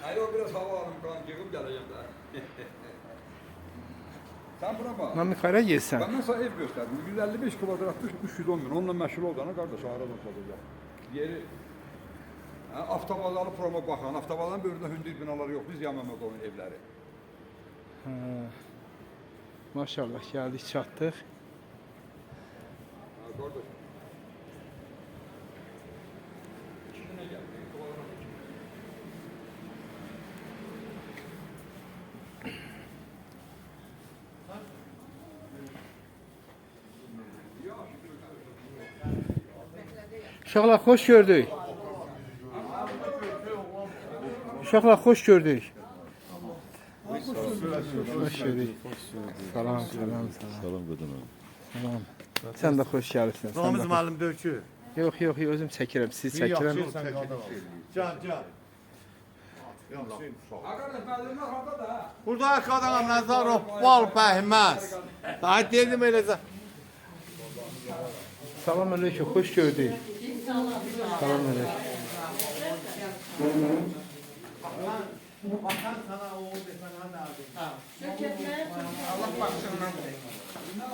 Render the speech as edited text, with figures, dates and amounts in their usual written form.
Hayır o biraz hava alım kan yığıb gələcəm də. Sen buna bak. Nami hara gelsən? Ben sana ev gösterdim. 155 kvadratlı 310 bin. Onunla meşhur olacağına kardeş aradan satacak. Yeri avtobazalı proma bakan. Avtobazaların bölümünde hündür binaları yok. Biz Yaməmə qoyun evləri. Maşallah geldik çatdıq. Kardeş. İçine geldi. Uşaqlar xoş gördük. Uşaqlar xoş gördük. Xoş gördük. Salam, salam, salam. Salam qadın. Salam. Sən də xoş gəlibsən. Ramiz müəllim dökü. Yox, yox, özüm çəkirəm, siz çəkirəm. Can, can. Arkadaş məzunlar harada da? Burada arkadan Nəzarov bal pəhməz. Daha dedim eləsə. Salam aleyküm, xoş gördük. Salam aleyküm. Bakan sana o desən hadi abi. Allah baksın.